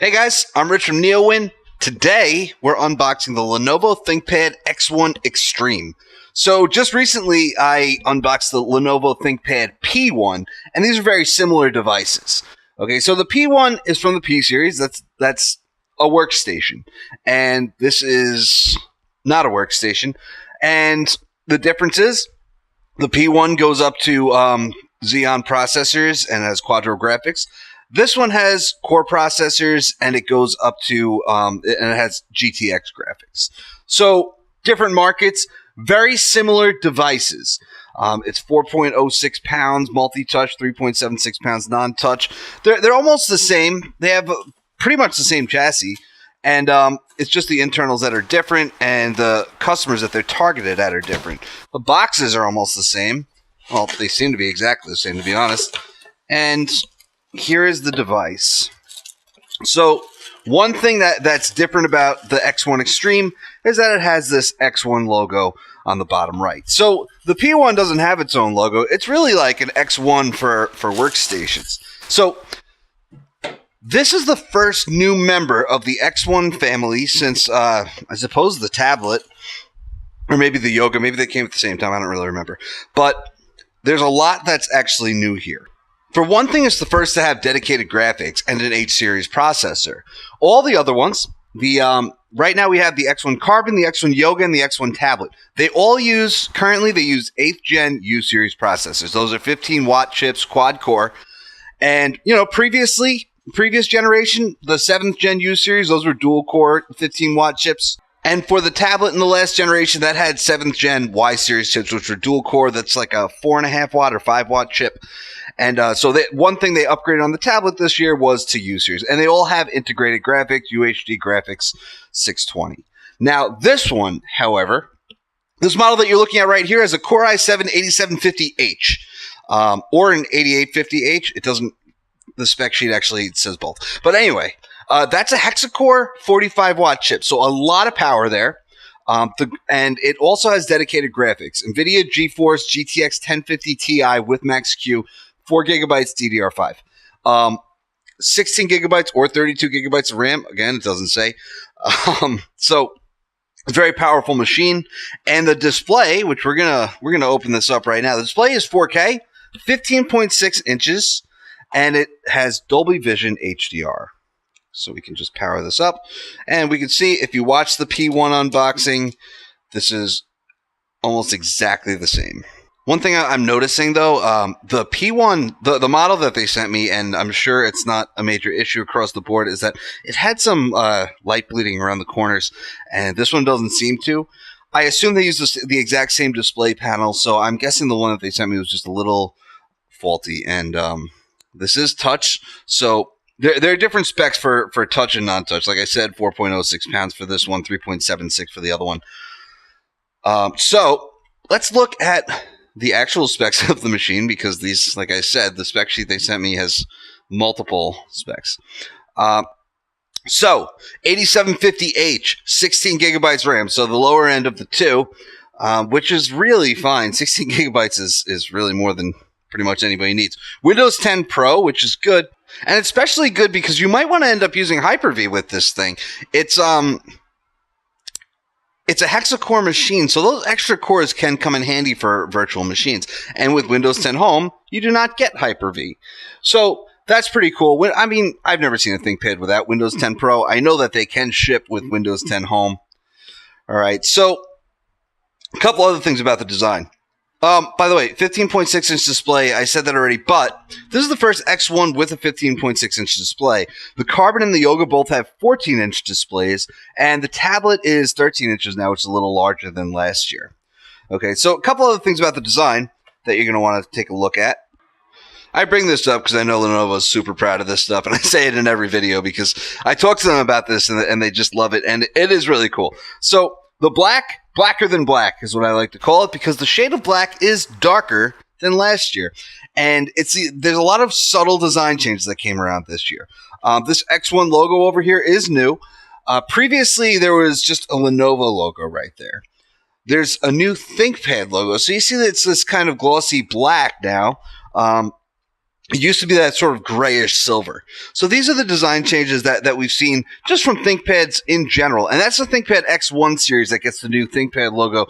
Hey guys, I'm Rich from NeoWin. Today, we're unboxing the Lenovo ThinkPad X1 Extreme. So just recently, I unboxed the Lenovo ThinkPad P1, and these are very similar devices. Okay, so the P1 is from the P series. That's a workstation, and this is not a workstation. And the difference is the P1 goes up to Xeon processors and has quadro graphics. This one has core processors, and it goes up to, and it has GTX graphics. So, different markets, very similar devices. It's 4.06 pounds multi-touch, 3.76 pounds non-touch. They're almost the same. They have pretty much the same chassis, and it's just the internals that are different, and the customers that they're targeted at are different. The boxes are almost the same. Well, they seem to be exactly the same, to be honest. And here is the device. So one thing that's different about the X1 Extreme is that it has this X1 logo on the bottom right. So the P1 doesn't have its own logo. It's really like an X1 for workstations. So this is the first new member of the X1 family since, I suppose, the tablet, or maybe the Yoga. Maybe they came at the same time. I don't really remember. But there's a lot that's actually new here. For one thing, it's the first to have dedicated graphics and an H-series processor. All the other ones, right now we have the X1 Carbon, the X1 Yoga, and the X1 Tablet. Currently they use 8th gen U-series processors. Those are 15-watt chips, quad-core. And, previous generation, the 7th gen U-series, those were dual-core 15-watt chips. And for the tablet in the last generation, that had 7th gen Y-series chips, which were dual-core. That's like a 4.5-watt or 5-watt chip. And so one thing they upgraded on the tablet this year was to U-Series. And they all have integrated graphics, UHD graphics 620. Now, this one, however, this model that you're looking at right here has a Core i7-8750H or an 8850H. It doesn't, the spec sheet actually says both. But anyway, that's a hexa-core 45-watt chip. So a lot of power there. And it also has dedicated graphics. NVIDIA GeForce GTX 1050 Ti with Max-Q. 4 gigabytes DDR5, 16 gigabytes or 32 gigabytes of RAM. Again, it doesn't say. So it's a very powerful machine. And the display, which we're gonna open this up right now. The display is 4K, 15.6 inches, and it has Dolby Vision HDR. So we can just power this up, and we can see if you watch the P1 unboxing, this is almost exactly the same. One thing I'm noticing, though, the P1, the model that they sent me, and I'm sure it's not a major issue across the board, is that it had some light bleeding around the corners, and this one doesn't seem to. I assume they used the exact same display panel, so I'm guessing the one that they sent me was just a little faulty. And this is touch, so there are different specs for touch and non-touch. Like I said, 4.06 pounds for this one, 3.76 for the other one. So let's look at the actual specs of the machine, because these, like I said, the spec sheet they sent me has multiple specs. So 8750H, 16 gigabytes RAM, so the lower end of the two, which is really fine. 16 gigabytes is really more than pretty much anybody needs. Windows 10 Pro, which is good, and it's especially good because you might want to end up using Hyper-V with this thing. It's a hexa-core machine, so those extra cores can come in handy for virtual machines. And with Windows 10 Home, you do not get Hyper-V. So that's pretty cool. I mean, I've never seen a ThinkPad without Windows 10 Pro. I know that they can ship with Windows 10 Home. All right, so a couple other things about the design. By the way, 15.6-inch display, I said that already, but this is the first X1 with a 15.6-inch display. The Carbon and the Yoga both have 14-inch displays, and the tablet is 13 inches now, which is a little larger than last year. Okay, so a couple other things about the design that you're going to want to take a look at. I bring this up because I know Lenovo is super proud of this stuff, and I say it in every video because I talk to them about this, and they just love it, and it is really cool. So the blacker than black is what I like to call it, because the shade of black is darker than last year. And there's a lot of subtle design changes that came around this year. This X1 logo over here is new. Previously, there was just a Lenovo logo right there. There's a new ThinkPad logo. So you see that it's this kind of glossy black now. It used to be that sort of grayish silver. So these are the design changes that we've seen just from ThinkPads in general. And that's the ThinkPad X1 series that gets the new ThinkPad logo.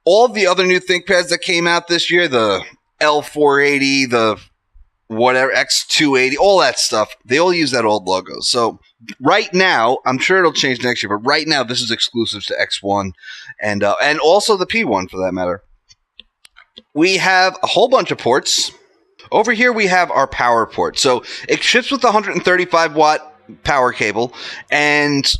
All of the other new ThinkPads that came out this year, the L480, the whatever, X280, all that stuff, they all use that old logo. So right now, I'm sure it'll change next year, but right now this is exclusive to X1 and also the P1 for that matter. We have a whole bunch of ports. Over here we have our power port. So it ships with the 135 watt power cable, and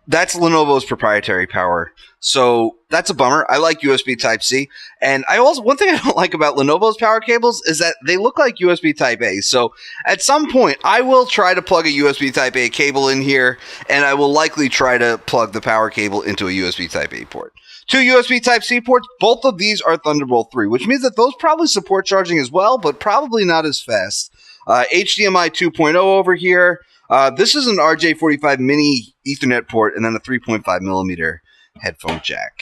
that's Lenovo's proprietary power. So that's a bummer. I like USB Type-C. And one thing I don't like about Lenovo's power cables is that they look like USB Type-A. So at some point, I will try to plug a USB Type-A cable in here, and I will likely try to plug the power cable into a USB Type-A port. 2 USB Type-C ports, both of these are Thunderbolt 3, which means that those probably support charging as well, but probably not as fast. HDMI 2.0 over here. This is an RJ45 mini Ethernet port, and then a 3.5 millimeter headphone jack.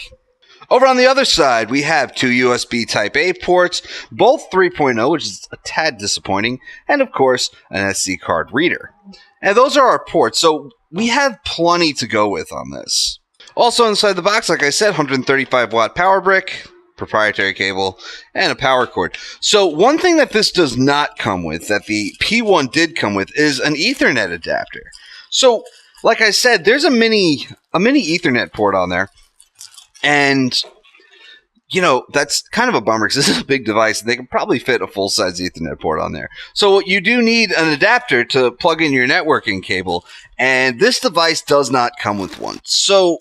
Over on the other side, we have 2 USB Type-A ports, both 3.0, which is a tad disappointing, and of course, an SD card reader. And those are our ports, so we have plenty to go with on this. Also inside the box, like I said, 135 watt power brick, proprietary cable, and a power cord. So one thing that this does not come with, that the P1 did come with, is an Ethernet adapter. So, like I said, there's a mini Ethernet port on there, and you know, that's kind of a bummer because this is a big device and they can probably fit a full-size Ethernet port on there. So you do need an adapter to plug in your networking cable, and this device does not come with one. So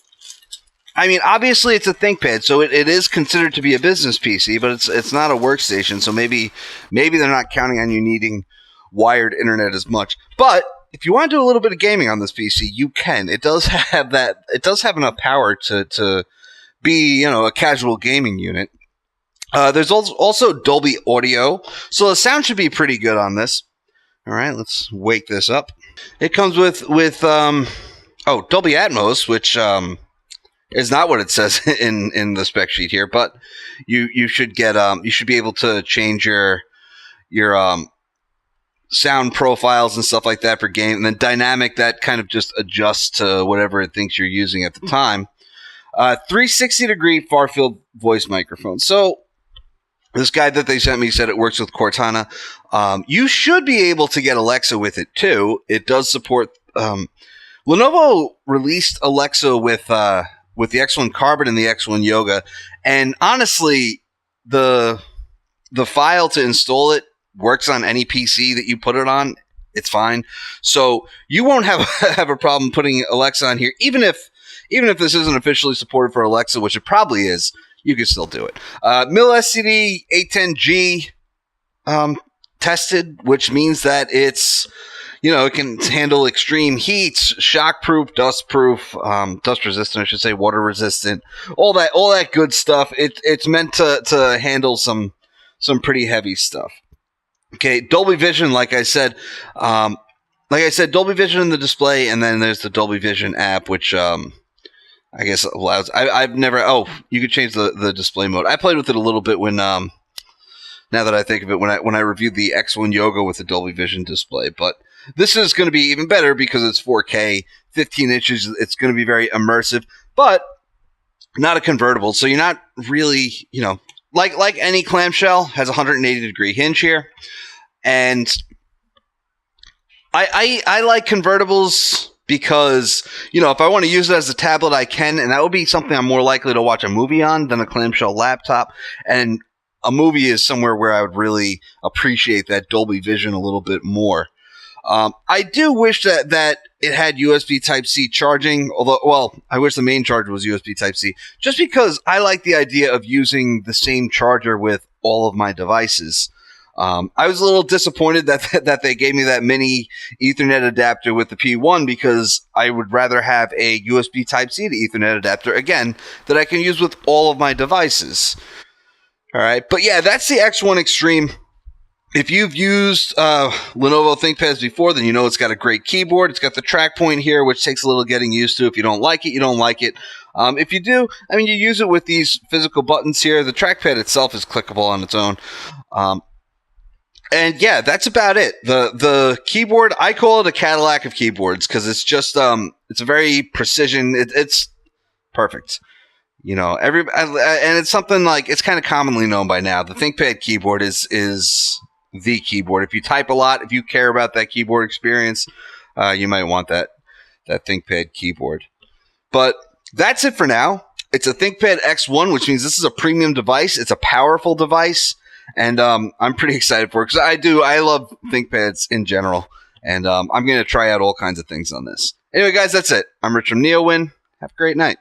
I mean, obviously it's a ThinkPad, so it is considered to be a business PC, but it's not a workstation, so maybe they're not counting on you needing wired internet as much. But if you want to do a little bit of gaming on this PC, you can. It does have that. It does have enough power to be, you know, a casual gaming unit. There's also Dolby Audio, so the sound should be pretty good on this. All right, let's wake this up. It comes with Dolby Atmos, which is not what it says in the spec sheet here, but you should get you should be able to change your sound profiles and stuff like that for game, and then dynamic, that kind of just adjusts to whatever it thinks you're using at the time. 360-degree far-field voice microphone. So this guide that they sent me said it works with Cortana. You should be able to get Alexa with it too. It does support. Lenovo released Alexa with the X1 Carbon and the X1 Yoga, and honestly, the file to install it works on any PC that you put it on. It's fine, so you won't have a problem putting Alexa on here, even if this isn't officially supported for Alexa, which it probably is. You can still do it. Mil SCD 810G tested, which means that it's, you know, it can handle extreme heats, shockproof, dustproof, dust resistant, I should say, water resistant, all that good stuff. It's meant to handle some pretty heavy stuff. Okay, Dolby Vision, like I said, Dolby Vision in the display, and then there's the Dolby Vision app, which I guess allows. I've never. Oh, you could change the display mode. I played with it a little bit when. Now that I think of it, when I reviewed the X1 Yoga with the Dolby Vision display, but this is going to be even better because it's 4K, 15 inches. It's going to be very immersive, but not a convertible. So you're not really, you know, like any clamshell, has a 180-degree hinge here, and I like convertibles because, you know, if I want to use it as a tablet, I can, and that would be something I'm more likely to watch a movie on than a clamshell laptop. And a movie is somewhere where I would really appreciate that Dolby Vision a little bit more. I do wish that it had USB Type-C charging, although, well, I wish the main charger was USB Type-C, just because I like the idea of using the same charger with all of my devices. I was a little disappointed that they gave me that mini Ethernet adapter with the P1 because I would rather have a USB Type-C to Ethernet adapter, again, that I can use with all of my devices. All right, but yeah, that's the X1 Extreme. If you've used Lenovo ThinkPads before, then you know it's got a great keyboard. It's got the track point here, which takes a little getting used to. If you don't like it, you don't like it. If you do, I mean, you use it with these physical buttons here. The trackpad itself is clickable on its own. And yeah, that's about it. The keyboard, I call it a Cadillac of keyboards because it's just it's a very precision. It's perfect. You know, and it's something like it's kind of commonly known by now. The ThinkPad keyboard is the keyboard. If you type a lot, if you care about that keyboard experience, you might want that ThinkPad keyboard. But that's it for now. It's a ThinkPad X1, which means this is a premium device. It's a powerful device, and I'm pretty excited for it because I love ThinkPads in general, and I'm going to try out all kinds of things on this. Anyway, guys, that's it. I'm Rich from NeoWin. Have a great night.